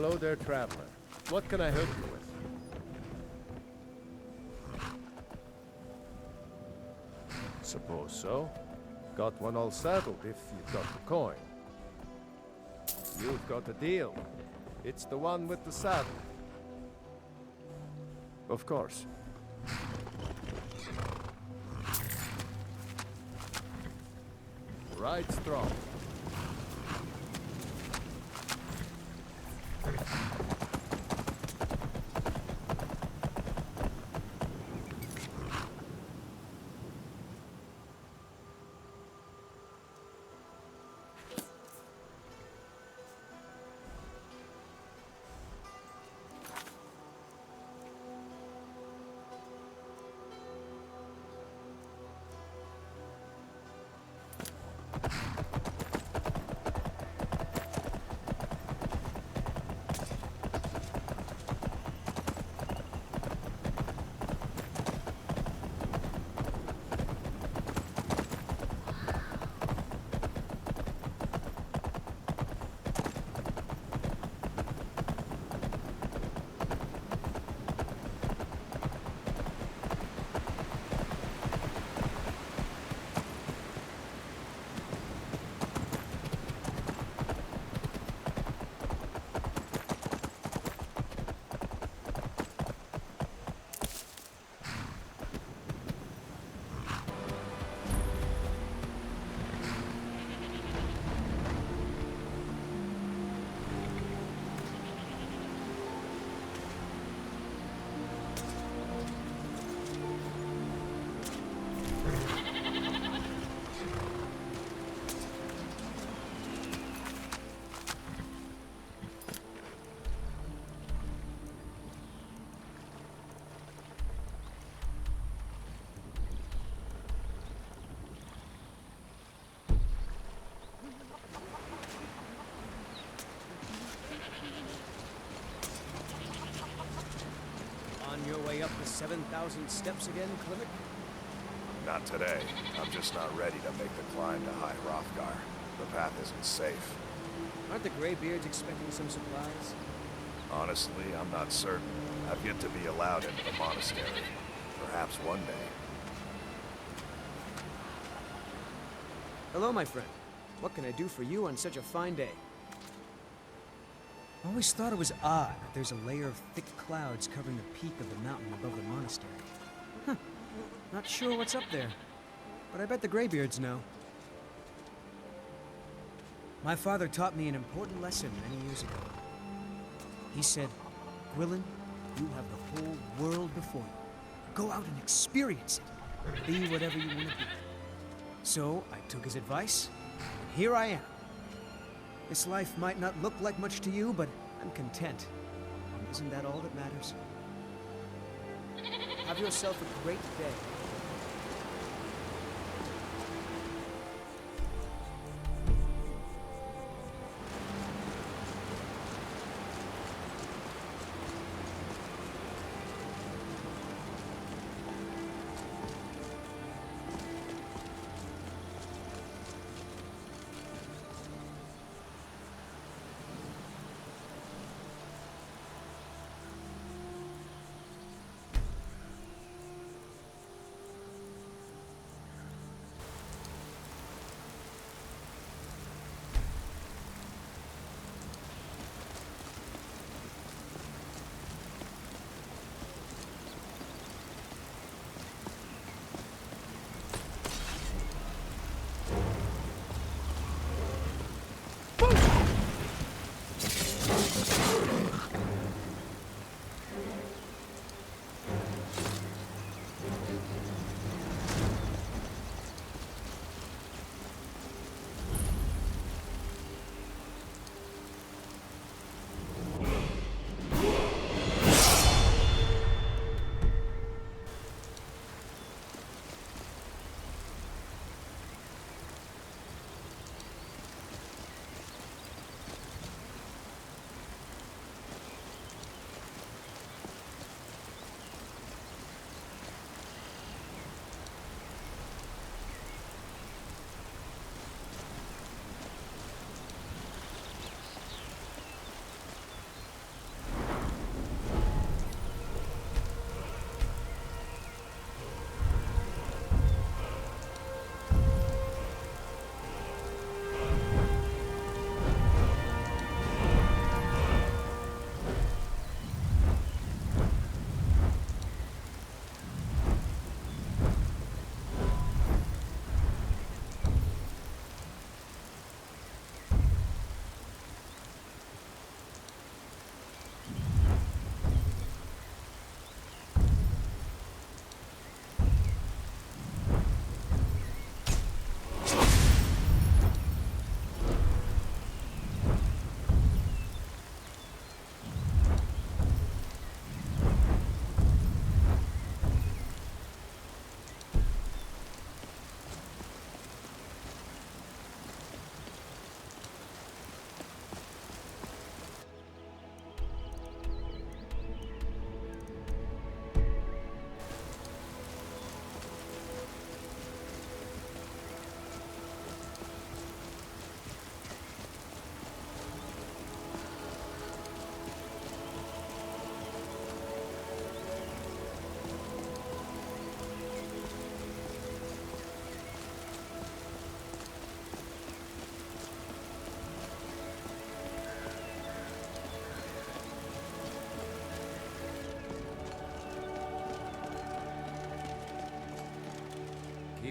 Hello there, traveler. What can I help you with? Suppose so. Got one all saddled if you've got the coin. You've got a deal. It's the one with the saddle. Of course. Right strong. On your way up the 7,000 steps again, Clement? Not today. I'm just not ready to make the climb to High Hrothgar. The path isn't safe. Aren't the Greybeards expecting some supplies? Honestly, I'm not certain. I've yet to be allowed into the monastery. Perhaps one day. Hello, my friend. What can I do for you on such a fine day? I always thought it was odd that there's a layer of thick clouds covering the peak of the mountain above the monastery. Huh. Not sure what's up there, but I bet the Greybeards know. My father taught me an important lesson many years ago. He said, Gwilyn, you have the whole world before you. Go out and experience it. Be whatever you want to be. So I took his advice, and here I am. This life might not look like much to you, but I'm content. And isn't that all that matters? Have yourself a great day.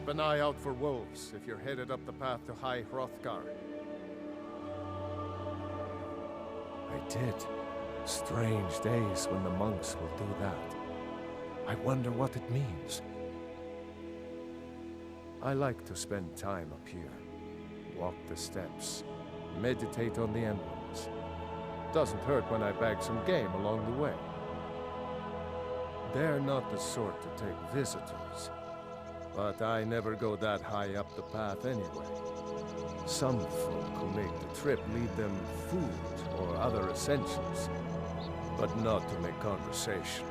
Keep an eye out for wolves if you're headed up the path to High Hrothgar. I did. Strange days when the monks will do that. I wonder what it means. I like to spend time up here. Walk the steps. Meditate on the emblems. Doesn't hurt when I bag some game along the way. They're not the sort to take visitors. But I never go that high up the path anyway. Some folk who make the trip lead them food or other essentials, but not to make conversation.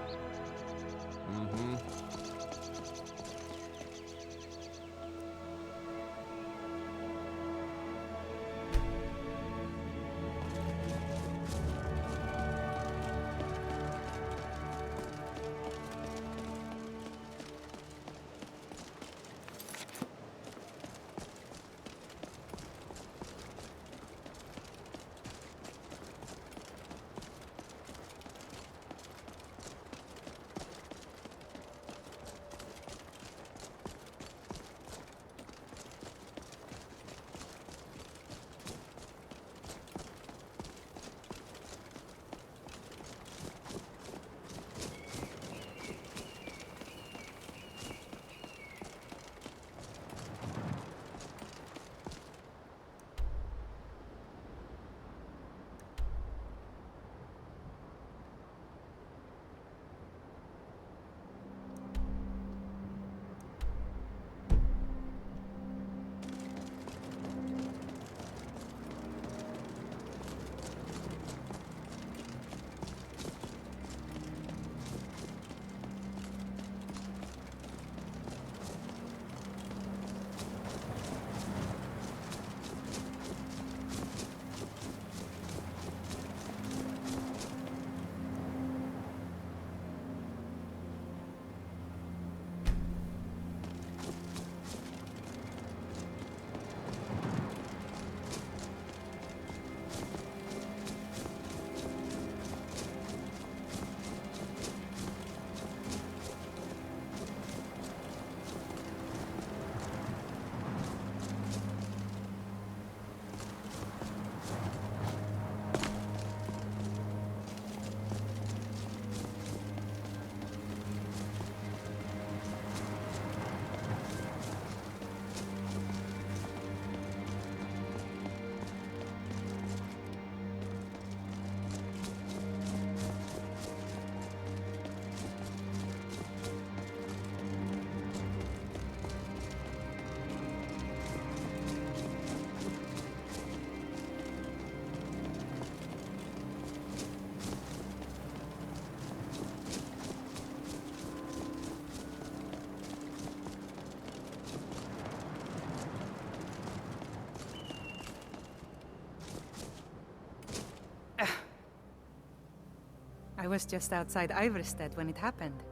I was just outside Iverstead when it happened.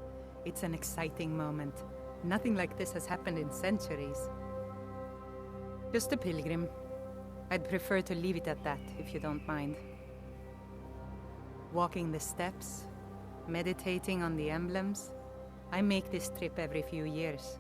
It's an exciting moment. Nothing like this has happened in centuries. Just a pilgrim. I'd prefer to leave it at that, if you don't mind. Walking the steps, meditating on the emblems. I make this trip every few years.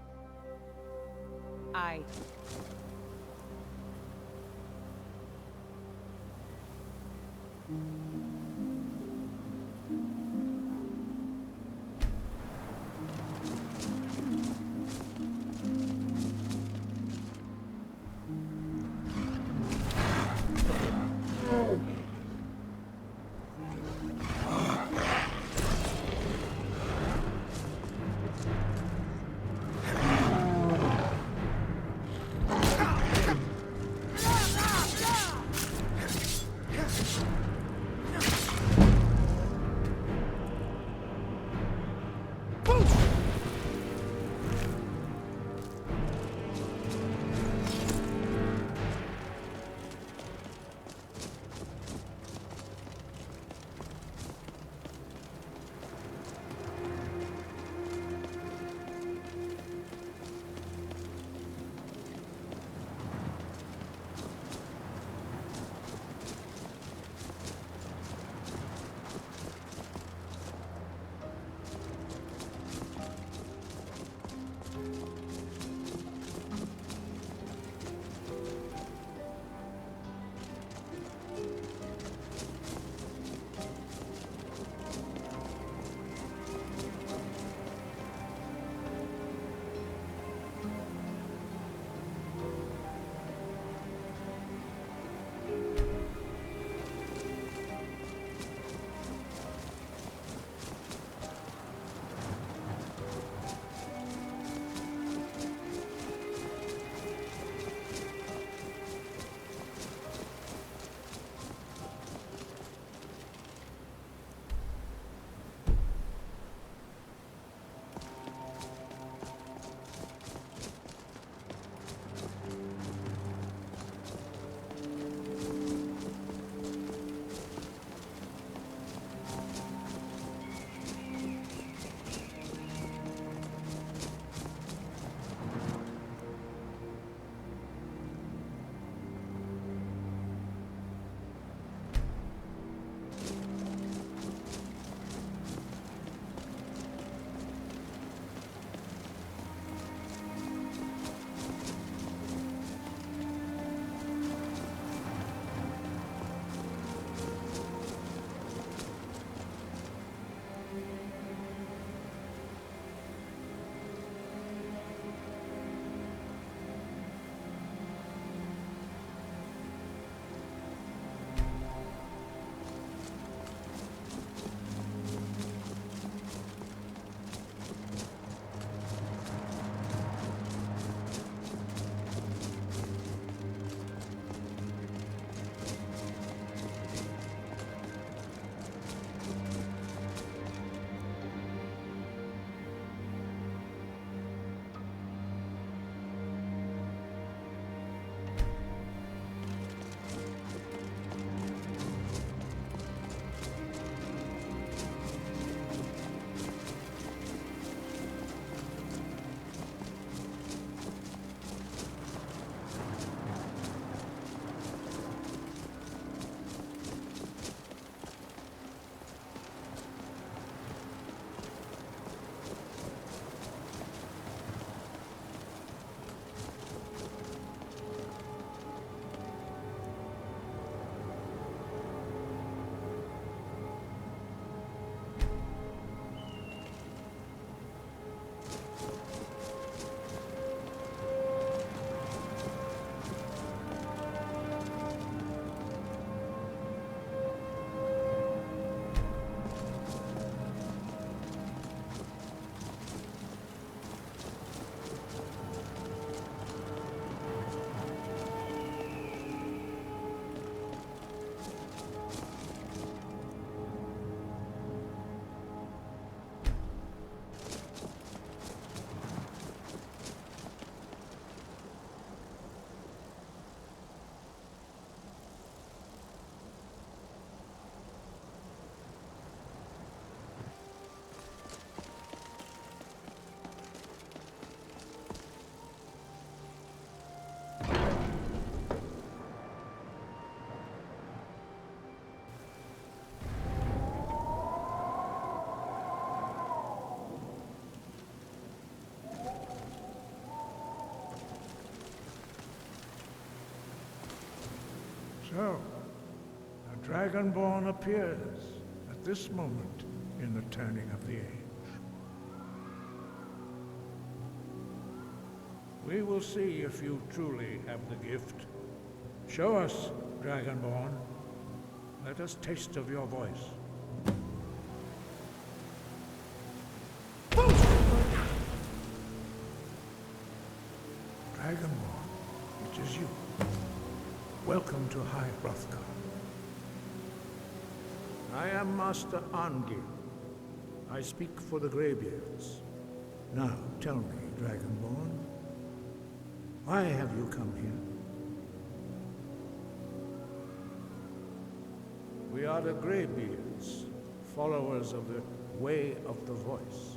So, a Dragonborn appears at this moment in the turning of the age. We will see if you truly have the gift. Show us, Dragonborn. Let us taste of your voice. Dragonborn, it is you. Welcome to High Hrothgar. I am Master Angil. I speak for the Greybeards. Now, tell me, Dragonborn, why have you come here? We are the Greybeards, followers of the Way of the Voice.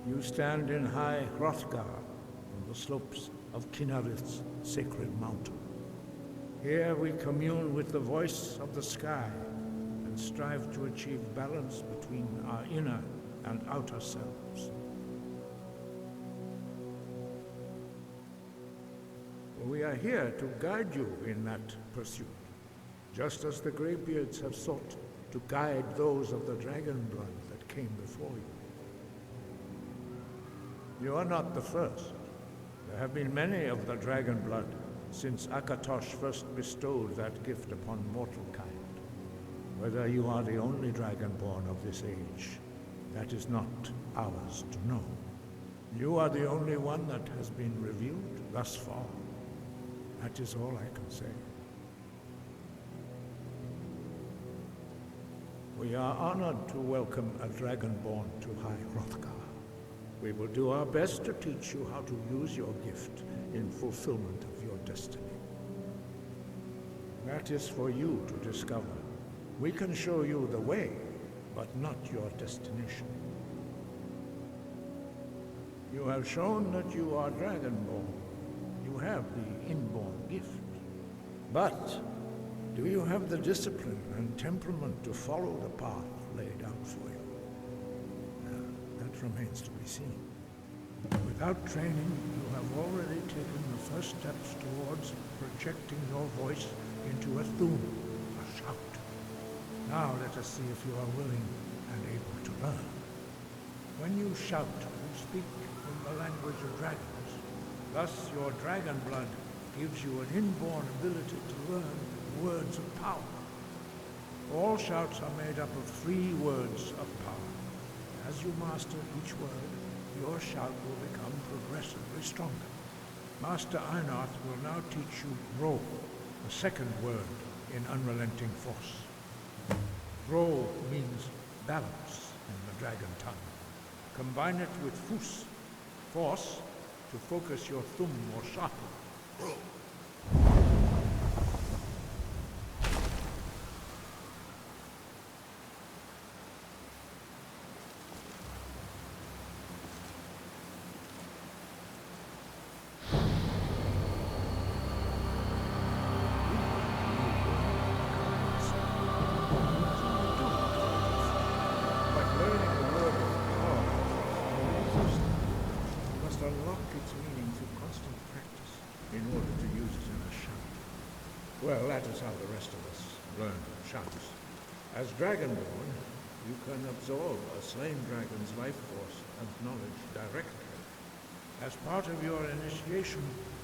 You stand in High Hrothgar, on the slopes of Kinnarith's sacred mountain. Here we commune with the voice of the sky and strive to achieve balance between our inner and outer selves. We are here to guide you in that pursuit, just as the Greybeards have sought to guide those of the dragon blood that came before you. You are not the first. There have been many of the dragon blood since Akatosh first bestowed that gift upon mortal kind. Whether you are the only dragonborn of this age, that is not ours to know. You are the only one that has been revealed thus far. That is all I can say. We are honored to welcome a dragonborn to High Hrothgar. We will do our best to teach you how to use your gift in fulfillment of your destiny. That is for you to discover. We can show you the way, but not your destination. You have shown that you are dragonborn. You have the inborn gift. But do you have the discipline and temperament to follow the path laid out for you? That remains to be seen. Without training, you have already taken the first steps towards projecting your voice into a thum, a shout. Now let us see if you are willing and able to learn. When you shout, you speak in the language of dragons. Thus, your dragon blood gives you an inborn ability to learn words of power. All shouts are made up of 3 words of power. As you master each word, your shout will become progressively stronger. Master Einarth will now teach you Ro, the second word in Unrelenting Force. Ro means balance in the dragon tongue. Combine it with Fus, force, to focus your thumb more sharply. Ro. Well, that is how the rest of us learn shouts. As Dragonborn, you can absorb a slain dragon's life force and knowledge directly. As part of your initiation,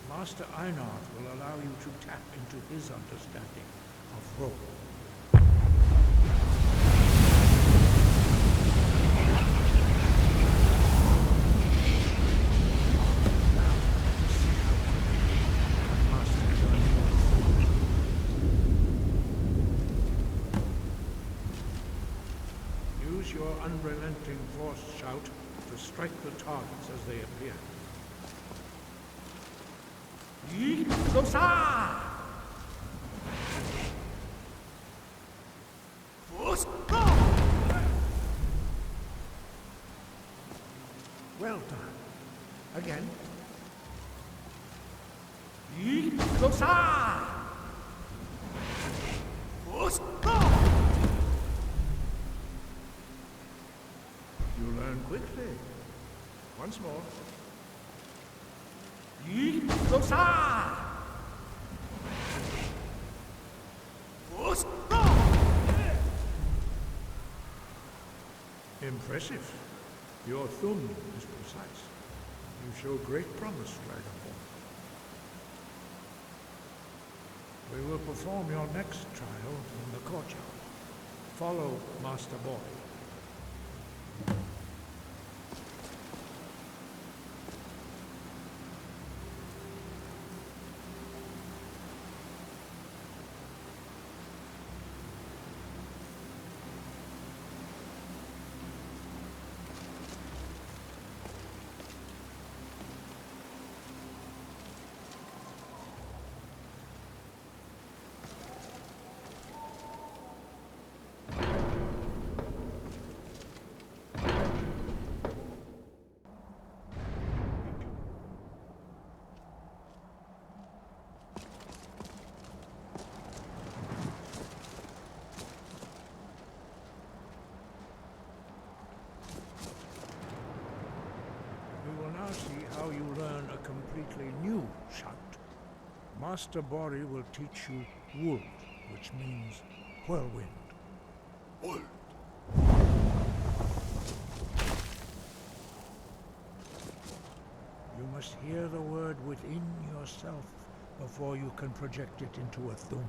Master Einarth will allow you to tap into his understanding of role. Your unrelenting force shout to strike the targets as they appear. Well done. Again. You learn quickly. Once more. Impressive. Your thumb is precise. You show great promise, Dragonborn. We will perform your next trial in the courtyard. Follow Master Boy. See how you learn a completely new shout. Master Bori will teach you Wold, which means whirlwind. Wold. You must hear the word within yourself before you can project it into a thum.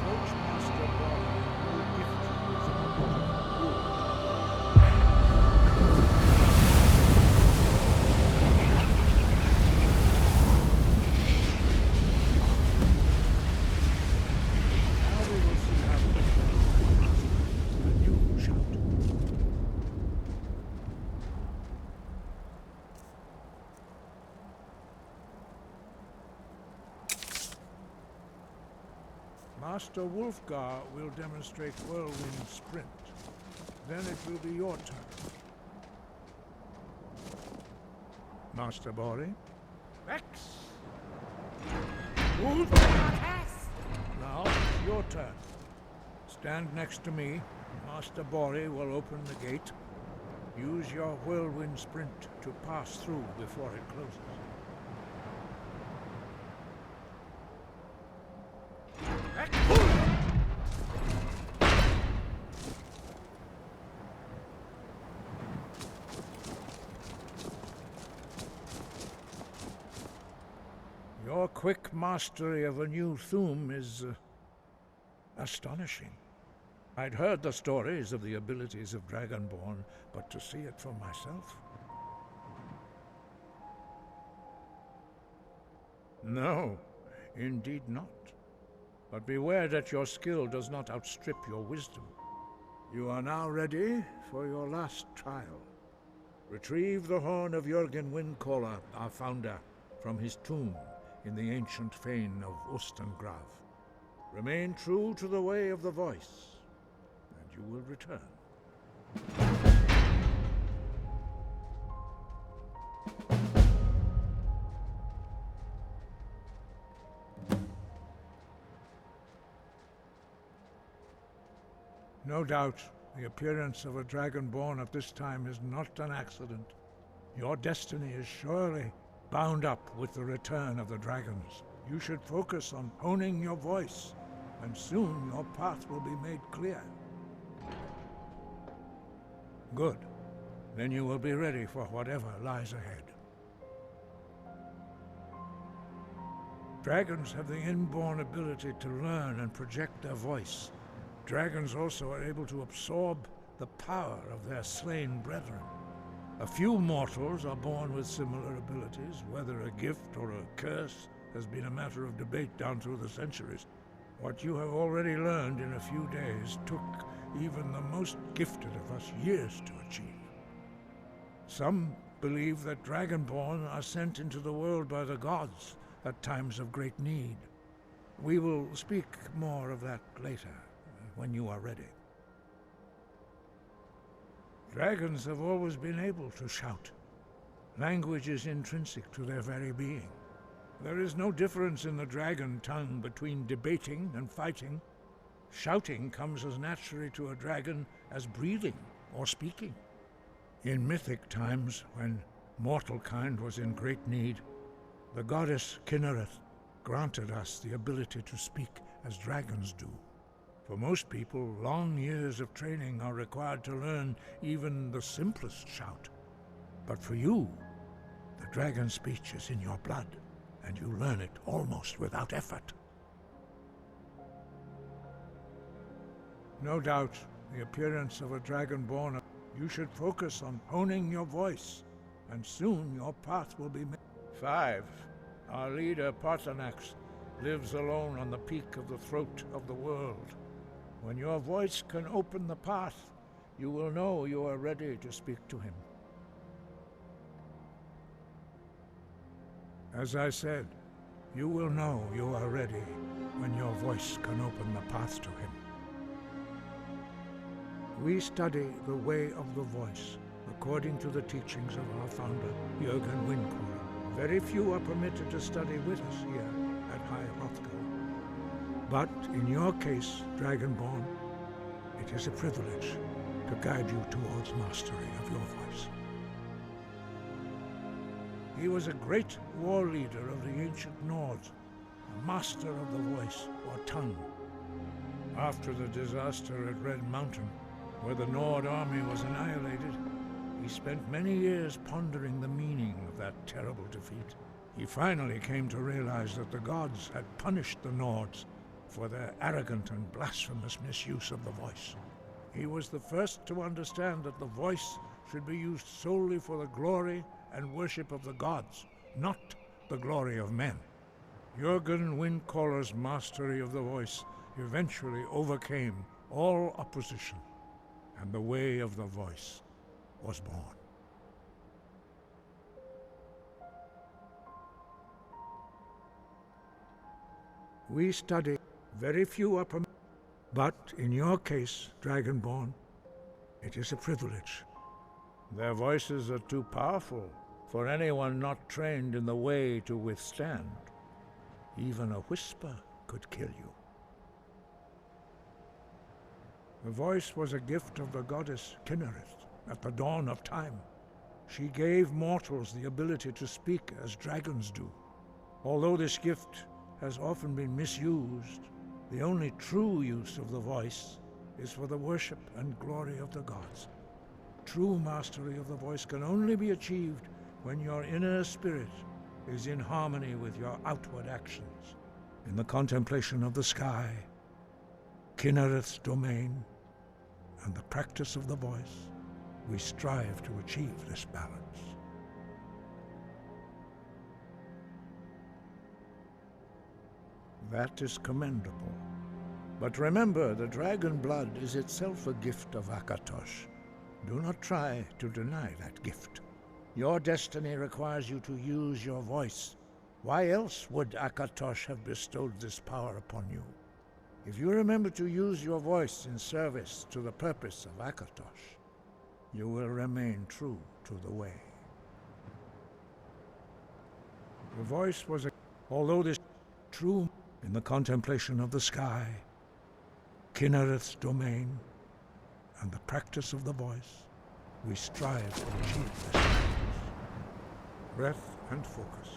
Approach Master Bori and will gift you with an Wold. Master Hrothgar will demonstrate Whirlwind Sprint. Then it will be your turn. Master Bori. Vex! Now, it's your turn. Stand next to me. Master Bori will open the gate. Use your Whirlwind Sprint to pass through before it closes. Your quick mastery of a new thum is astonishing. I'd heard the stories of the abilities of Dragonborn, but to see it for myself? No, indeed not. But beware that your skill does not outstrip your wisdom. You are now ready for your last trial. Retrieve the horn of Jürgen Windcaller, our founder, from his tomb in the ancient fane of Ustengrav. Remain true to the way of the voice, and you will return. No doubt, the appearance of a Dragonborn at this time is not an accident. Your destiny is surely bound up with the return of the dragons. You should focus on honing your voice, and soon your path will be made clear. Good. Then you will be ready for whatever lies ahead. Dragons have the inborn ability to learn and project their voice. Dragons also are able to absorb the power of their slain brethren. A few mortals are born with similar abilities. Whether a gift or a curse has been a matter of debate down through the centuries. What you have already learned in a few days took even the most gifted of us years to achieve. Some believe that Dragonborn are sent into the world by the gods at times of great need. We will speak more of that later, when you are ready. Dragons have always been able to shout. Language is intrinsic to their very being. There is no difference in the dragon tongue between debating and fighting. Shouting comes as naturally to a dragon as breathing or speaking. In mythic times, when mortal kind was in great need, the goddess Kinnereth granted us the ability to speak as dragons do. For most people, long years of training are required to learn even the simplest shout. But for you, the dragon speech is in your blood, and you learn it almost without effort. No doubt, the appearance of a Dragonborn, you should focus on honing your voice, and soon your path will be made. 5. Our leader, Parthenax, lives alone on the peak of the throat of the world. When your voice can open the path, you will know you are ready to speak to him. As I said, you will know you are ready when your voice can open the path to him. We study the way of the voice according to the teachings of our founder, Jürgen Windcaller. Very few are permitted to study with us here at High Hrothgar. But in your case, Dragonborn, it is a privilege to guide you towards mastery of your voice. He was a great war leader of the ancient Nords, a master of the voice, or tongue. After the disaster at Red Mountain, where the Nord army was annihilated, he spent many years pondering the meaning of that terrible defeat. He finally came to realize that the gods had punished the Nords for their arrogant and blasphemous misuse of the voice. He was the first to understand that the voice should be used solely for the glory and worship of the gods, not the glory of men. Jürgen Windcaller's mastery of the voice eventually overcame all opposition, and the way of the voice was born. We study, very few are permitted, but in your case, Dragonborn, it is a privilege. Their voices are too powerful for anyone not trained in the way to withstand. Even a whisper could kill you. The voice was a gift of the goddess Kinnereth at the dawn of time. She gave mortals the ability to speak as dragons do. Although this gift has often been misused, the only true use of the voice is for the worship and glory of the gods. True mastery of the voice can only be achieved when your inner spirit is in harmony with your outward actions. In the contemplation of the sky, Kinnereth's domain, and the practice of the voice, we strive to achieve this balance. That is commendable. But remember, the dragon blood is itself a gift of Akatosh. Do not try to deny that gift. Your destiny requires you to use your voice. Why else would Akatosh have bestowed this power upon you? If you remember to use your voice in service to the purpose of Akatosh, you will remain true to the way. The voice was although this true in the contemplation of the sky, Kinnereth's domain, and the practice of the voice, we strive to achieve this balance. Breath and focus.